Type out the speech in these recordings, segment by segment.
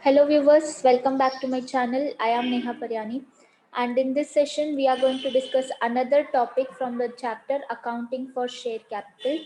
Hello viewers, welcome back to my channel. I am Neha Paryani, and in this session we are going to discuss another topic from the chapter Accounting for Share Capital,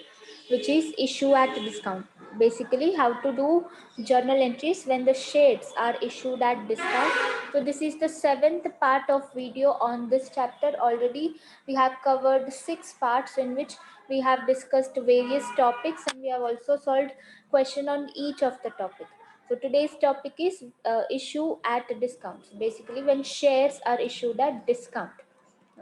which is issue at discount. Basically, how to do journal entries when the shares are issued at discount. So this is the seventh part of video on this chapter. Already we have covered 6 parts in which we have discussed various topics, and we have also solved question on each of the topic. So today's topic is issue at discounts. Basically, when shares are issued at discount.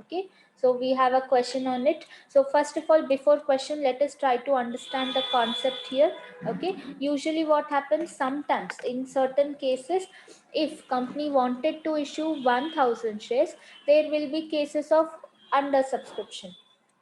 Okay. So we have a question on it. So first of all, before question, let us try to understand the concept here. Okay. Usually, what happens sometimes in certain cases, if company wanted to issue 1,000 shares, there will be cases of under subscription.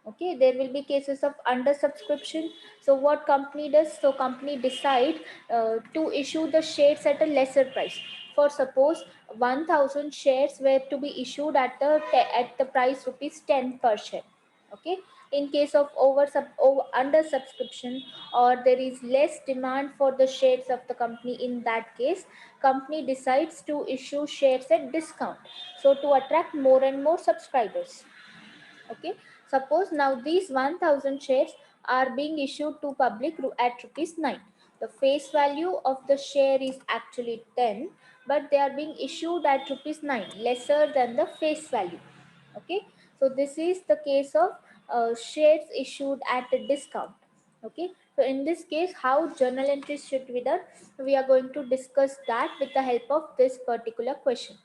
Okay, there will be cases of under subscription. So what company does, so company decide to issue the shares at a lesser price. For suppose 1,000 shares were to be issued at the price rupees 10 per share. Okay, in case of over under subscription, or there is less demand for the shares of the company, in that case company decides to issue shares at discount, so to attract more and more subscribers. Okay, suppose now these 1,000 shares are being issued to public at rupees 9. The face value of the share is actually 10, but they are being issued at rupees 9, lesser than the face value. Okay, so this is the case of shares issued at a discount. Okay, so in this case, how journal entries should be done, we are going to discuss that with the help of this particular question.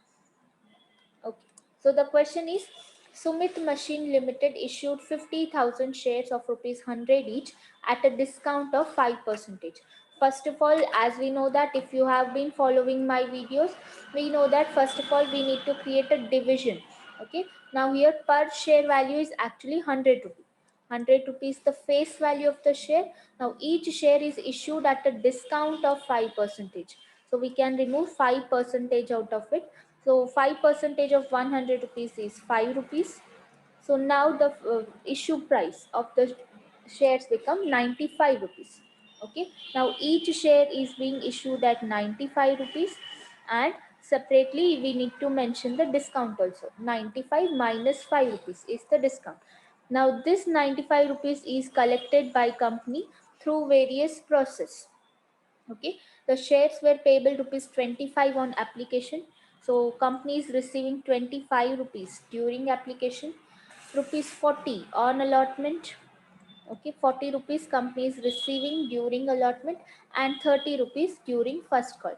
Okay. So the question is, Sumit Machine Limited issued 50,000 shares of rupees 100 each at a discount of 5%. First of all, as we know that if you have been following my videos, we know that first of all we need to create a division. Okay. Now here per share value is actually 100 rupees. 100 rupees the face value of the share. Now each share is issued at a discount of 5%. So we can remove 5% out of it. So 5% of 100 rupees is 5 rupees. So now the issue price of the shares become 95 rupees. Okay. Now each share is being issued at 95 rupees, and separately we need to mention the discount also. 95 minus 5 rupees is the discount. Now this 95 rupees is collected by company through various process. Okay, the shares were payable rupees 25 on application. So company is receiving 25 rupees during application, rupees 40 on allotment. Okay, 40 rupees company is receiving during allotment, and 30 rupees during first call.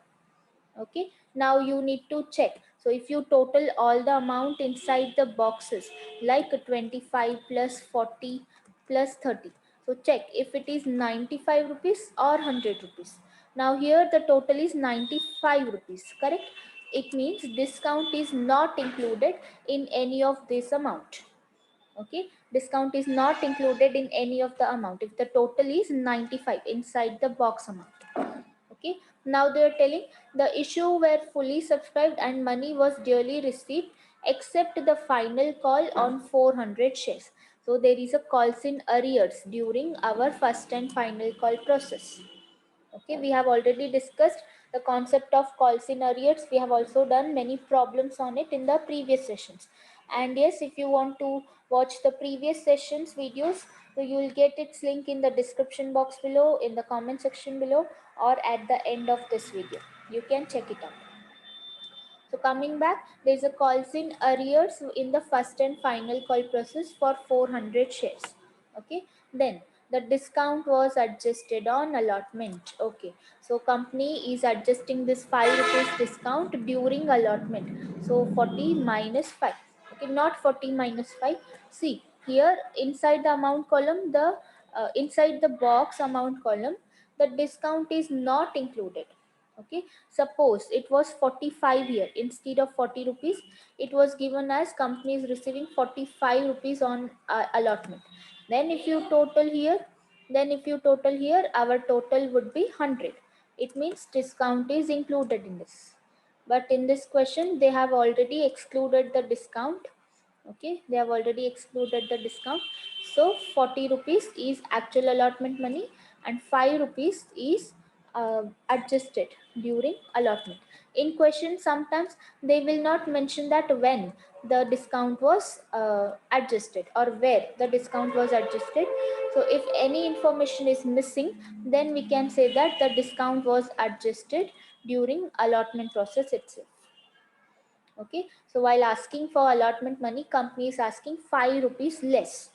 Okay, now you need to check. So if you total all the amount inside the boxes, like 25 plus 40 plus 30, so check if it is 95 rupees or 100 rupees. Now here the total is 95 rupees, correct? It means discount is not included in any of this amount. Okay, discount is not included in any of the amount if the total is 95 inside the box amount. Okay, now they are telling the issue were fully subscribed and money was duly received except the final call on 400 shares. So there is a calls in arrears during our first and final call process. Okay, we have already discussed the concept of calls in arrears. We have also done many problems on it in the previous sessions. And yes, if you want to watch the previous sessions videos, so you will get its link in the description box below, in the comment section below, or at the end of this video. You can check it out. So coming back, there is a calls in arrears in the first and final call process for 400 shares. Okay, then the discount was adjusted on allotment. Okay, so company is adjusting this 5 rupees discount during allotment. So 40 minus 5. Okay, not 40 minus 5. See here inside the amount column, the inside the box amount column, the discount is not included. Okay, suppose it was 45 here, instead of 40 rupees it was given as company is receiving 45 rupees on allotment. Then if you total here, our total would be 100. It means discount is included in this, but in this question they have already excluded the discount. Okay, they have already excluded the discount. So 40 rupees is actual allotment money, and 5 rupees is adjusted during allotment. In question, sometimes they will not mention that when the discount was adjusted or where the discount was adjusted. So if any information is missing, then we can say that the discount was adjusted during allotment process itself. Okay, so while asking for allotment money, company is asking 5 rupees less,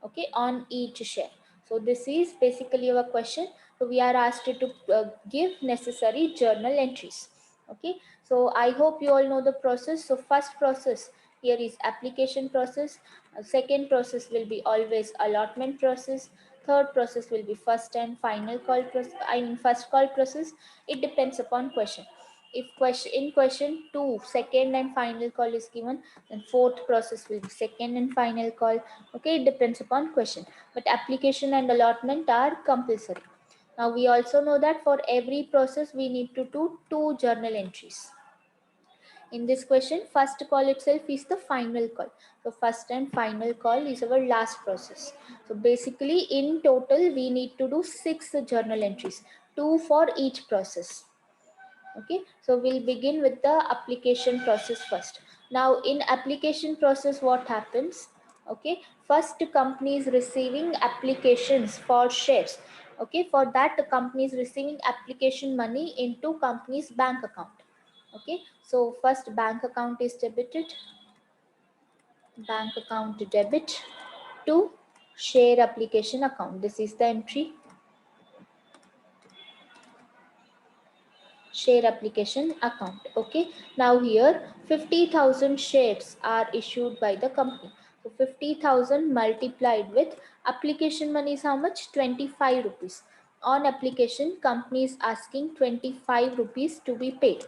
okay, on each share. So this is basically our question. So we are asked to give necessary journal entries. Okay, so I hope you all know the process. So first process here is application process. Second process will be always allotment process. Third process will be first and final call process. I mean first call process. It depends upon question. If question in question 2 second and final call is given, then fourth process will be second and final call. Okay, it depends upon question, but application and allotment are compulsory. Now we also know that for every process we need to do 2 journal entries. In this question, first call itself is the final call. So first and final call is our last process. So basically in total we need to do 6 journal entries, 2 for each process. Okay, so we'll begin with the application process first. Now in application process, what happens? Okay, first company is receiving applications for shares. Okay, for that the company is receiving application money into company's bank account. Okay, so first bank account is debited, bank account debit to share application account. This is the entry, share application account. Okay, now here 50,000 shares are issued by the company. So 50,000 multiplied with application money is how much? 25 rupees. On application, company is asking 25 rupees to be paid.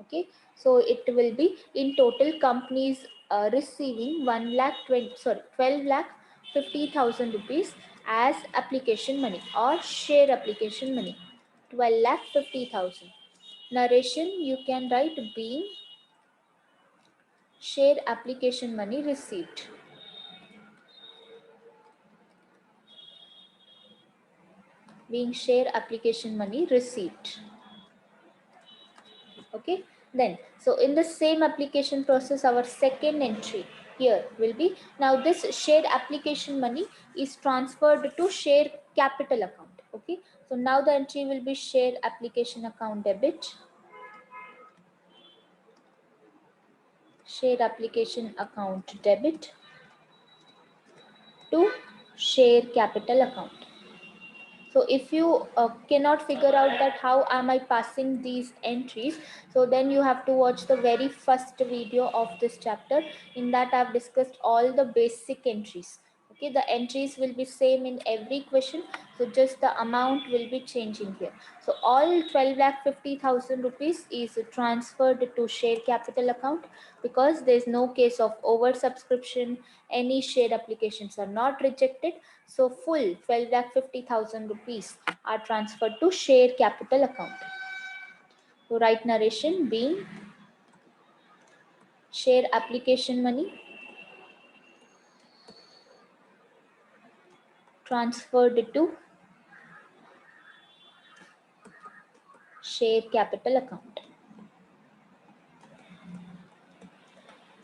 Okay, so it will be in total companies receiving 1 lakh 20, sorry 12 lakh 50,000 rupees as application money or share application money. 12 lakh 50,000. Narration, you can write being share application money received. Being share application money received. Okay, then so in the same application process, our second entry here will be, now this share application money is transferred to share capital account. Okay, so now the entry will be share application account debit, share application account debit to share capital account. So if you cannot figure out that how am I passing these entries, so then you have to watch the very first video of this chapter. In that I've discussed all the basic entries. Okay, the entries will be same in every question, so just the amount will be changing here. So all 12 lakh 50,000 rupees is transferred to share capital account because there is no case of oversubscription. Any share applications are not rejected. So full 12 lakh 50,000 rupees are transferred to share capital account. So write narration being share application money transferred to share capital account.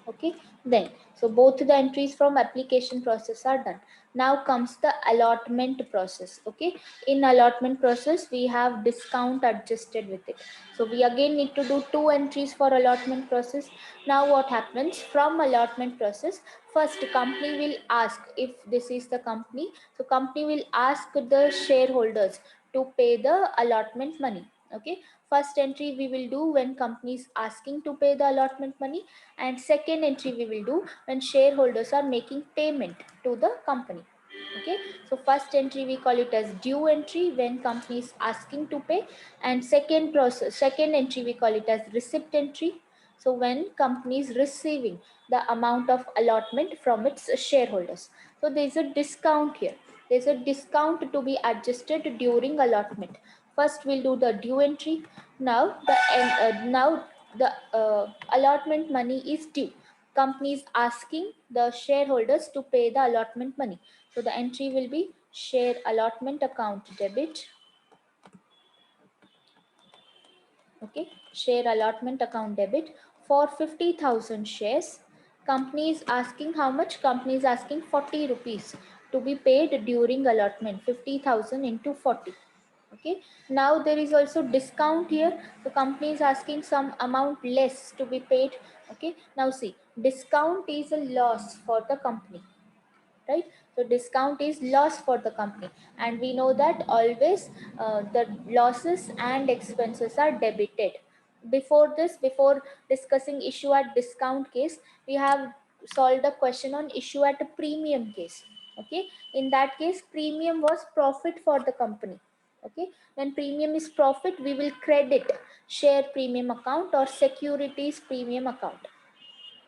Okay, then so both the entries from application process are done. Now comes the allotment process. Okay, in allotment process we have discount adjusted with it. So we again need to do 2 entries for allotment process. Now what happens from allotment process? First company will ask, if this is the company, so company will ask the shareholders to pay the allotment money. Okay, first entry we will do when company is asking to pay the allotment money, and second entry we will do when shareholders are making payment to the company. Okay, so first entry we call it as due entry when company is asking to pay, and second entry we call it as receipt entry, so when company is receiving the amount of allotment from its shareholders. So there is a discount here, there is a discount to be adjusted during allotment. First we'll do the due entry. Now the allotment money is due. Company is asking the shareholders to pay the allotment money. So the entry will be share allotment account debit Okay, share allotment account debit for 50,000 shares. Company is asking how much? Company is asking 40 rupees to be paid during allotment, 50,000 into 40. Okay, now there is also discount here. The company is asking some amount less to be paid. Okay, now see, discount is a loss for the company, right? So discount is loss for the company, and we know that always the losses and expenses are debited. Before this, before discussing issue at discount case, we have solved a question on issue at a premium case. Okay, in that case premium was profit for the company. Okay, when premium is profit, we will credit share premium account or securities premium account.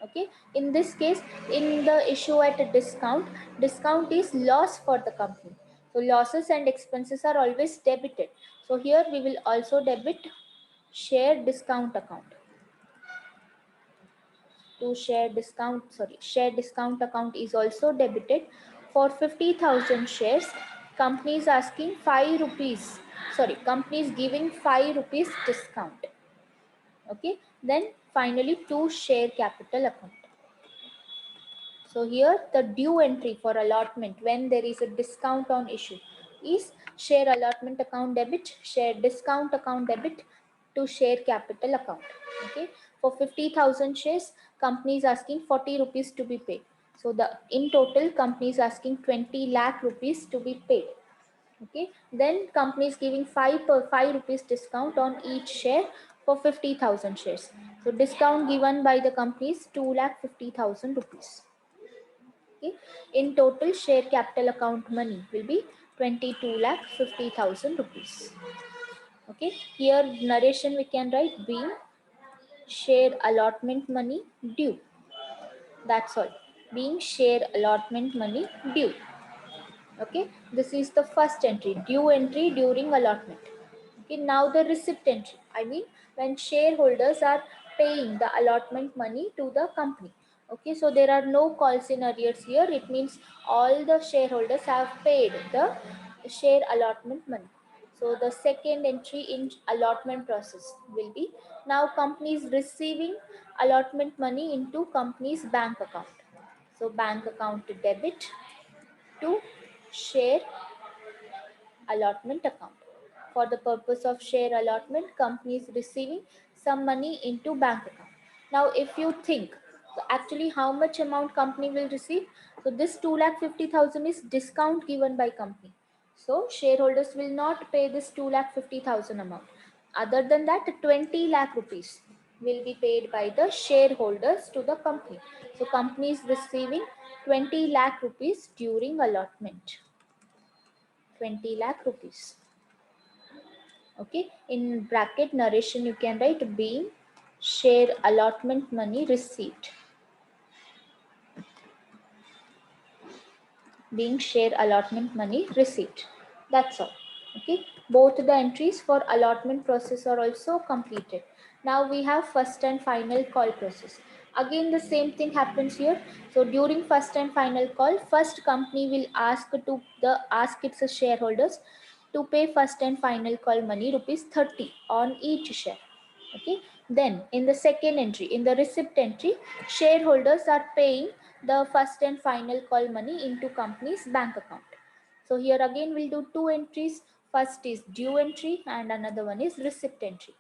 Okay, in this case, in the issue at a discount, discount is loss for the company, so losses and expenses are always debited. So here we will also debit share discount account. To share discount account is also debited for 50,000 shares. Company is asking 5 rupees, company is giving 5 rupees discount. Okay, then finally to share capital account. So here the due entry for allotment when there is a discount on issue is share allotment account debit, share discount account debit to share capital account. Okay, for 50,000 shares, company is asking 40 rupees to be paid. So the in total company is asking 20 lakh rupees to be paid. Okay, then company is giving 5 rupees discount on each share for 50,000 shares. So discount given by the company is 2,50,000 rupees. Okay. In total, share capital account money will be 22,50,000 rupees. Okay. Here narration we can write being share allotment money due. That's all. Being share allotment money due. Okay. This is the first entry, due entry during allotment. Okay. Now the receipt entry. I mean when shareholders are paying the allotment money to the company. Okay, so there are no calls in arrears here. It means all the shareholders have paid the share allotment money. So the second entry in allotment process will be now company is receiving allotment money into company's bank account. So bank account debit to share allotment account. For the purpose of share allotment, company is receiving some money into bank account. Now, if you think, so actually how much amount company will receive? So this 2,50,000 is discount given by company. So shareholders will not pay this 2,50,000 amount. Other than that, 20 lakh rupees will be paid by the shareholders to the company. So company is receiving 20 lakh rupees during allotment. 20 lakh rupees. Okay, in bracket narration you can write being share allotment money received. Being share allotment money received. That's all. Okay, both the entries for allotment process are also completed. Now we have first and final call process. Again the same thing happens here. So during first and final call, first company will ask its shareholders to pay first and final call money rupees 30 on each share. Okay, then in the second entry, in the receipt entry, shareholders are paying the first and final call money into company's bank account. So here again we'll do two entries. First is due entry and another one is receipt entry.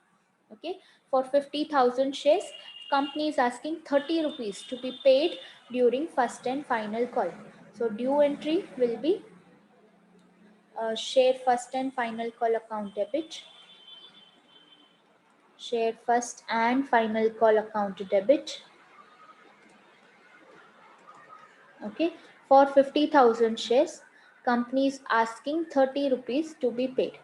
Okay, for 50,000 shares, company is asking 30 rupees to be paid during first and final call. So due entry will be share first and final call account debit. Share first and final call account debit. Okay, for 50,000 shares, company is asking 30 rupees to be paid.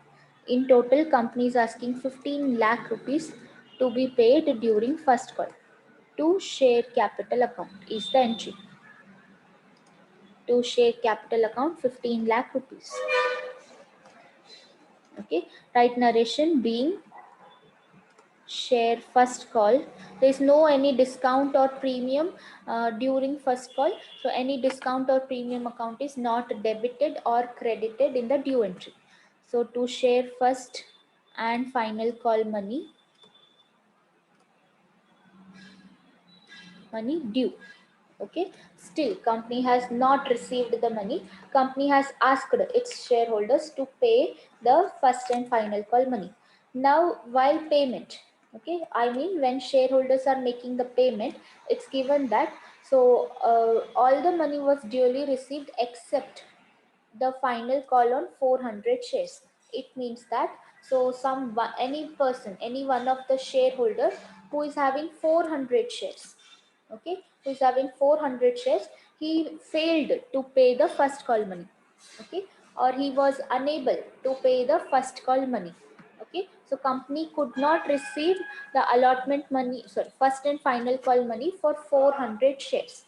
In total, company is asking 15 lakh rupees to be paid during first call. To share capital account is the entry. To share capital account 15 lakh rupees. Okay, right narration being share first call. There is no any discount or premium during first call, so any discount or premium account is not debited or credited in the due entry. So to share first and final call money money due. Okay, still company has not received the money. Company has asked its shareholders to pay the first and final call money. Now, while payment, okay, I mean when shareholders are making the payment, it's given that all the money was duly received except the final call on 400 shares. It means that any person, any one of the shareholder who is having 400 shares, okay, who is having 400 shares, he failed to pay the first call money, okay, or he was unable to pay the first call money. Okay, so company could not receive the allotment money, sorry, first and final call money for 400 shares.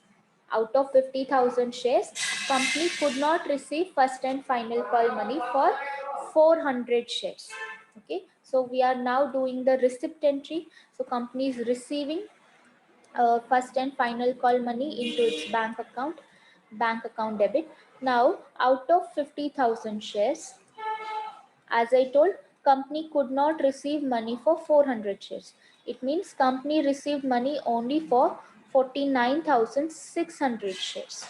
Out of 50,000 shares, company could not receive first and final call money for 400 shares. Okay, so we are now doing the receipt entry. So company is receiving first and final call money into its bank account debit. Now, out of 50,000 shares, as I told, company could not receive money for 400 shares. It means company received money only for 49,600 shares.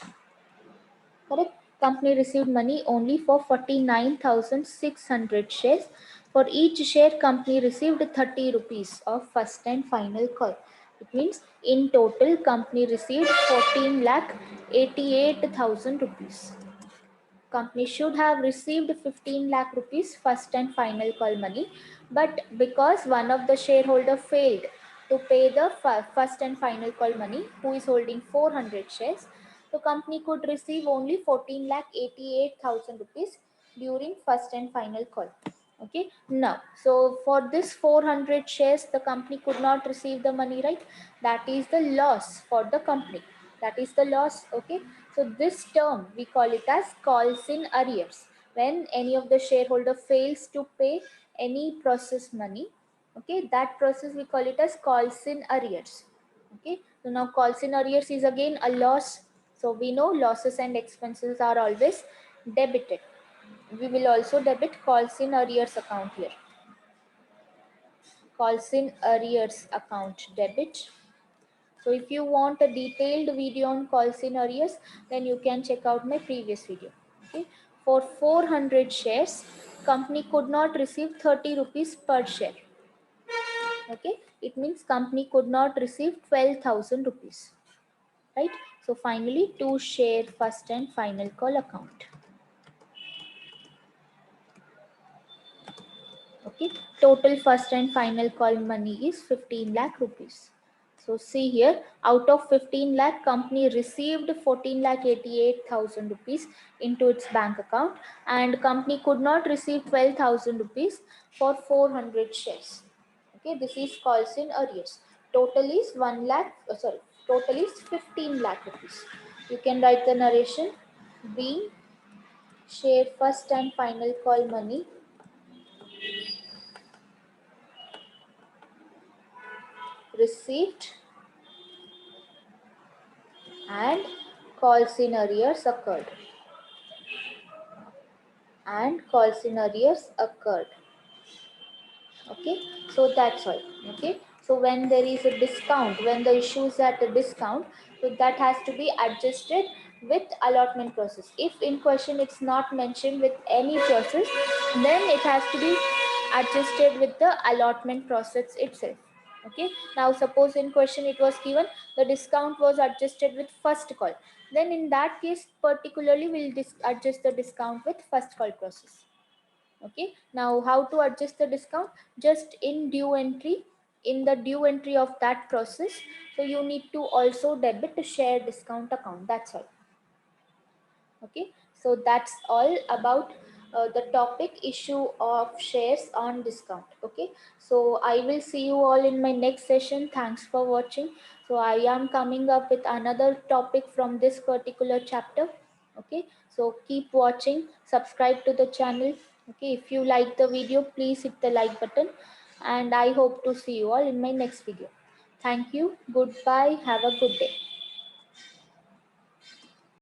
Correct? Company received money only for 49,600 shares. For each share, company received 30 rupees of first and final call. It means in total, company received 14 lakh 88,000 rupees. Company should have received 15 lakh rupees first and final call money, but because one of the shareholder failed to pay the first and final call money, who is holding 400 shares, the company could receive only 14 lakh 88,000 rupees during first and final call. Okay, now so for this 400 shares the company could not receive the money, right? That is the loss for the company, that is the loss. Okay, so this term we call it as calls in arrears. When any of the shareholder fails to pay any process money, okay, that process we call it as calls in arrears. Okay, so now calls in arrears is again a loss. So we know losses and expenses are always debited. We will also debit calls in arrears account here. Calls in arrears account debit. So if you want a detailed video on calls in arrears, then you can check out my previous video. Okay. For 400 shares, company could not receive 30 rupees per share. Okay. It means company could not receive 12,000 rupees. Right. So finally, to share first and final call account. Okay, total first and final call money is 15 lakh rupees. So see here, out of 15 lakh, company received 14 lakh 88,000 rupees into its bank account, and company could not receive 12,000 rupees for 400 shares. Okay, this is calls in arrears. Total is 1 lakh, total is 15 lakh rupees. You can write the narration. B, share first and final call money received and calls in arrears occurred. And calls in arrears occurred. Okay, so that's all. Okay, so when there is a discount, when the issue is at a discount, so that has to be adjusted with allotment process. If in question it's not mentioned with any process, then it has to be adjusted with the allotment process itself. Okay, now suppose in question it was given the discount was adjusted with first call, then in that case particularly we'll adjust the discount with first call process. Okay, now how to adjust the discount? Just in due entry, in the due entry of that process, so you need to also debit the share discount account. That's all. Okay, so that's all about the topic issue of shares on discount. Okay, so I will see you all in my next session. Thanks for watching. So I am coming up with another topic from this particular chapter. Okay, so keep watching, subscribe to the channel. Okay, if you like the video, please hit the like button, and I hope to see you all in my next video. Thank you, goodbye, have a good day.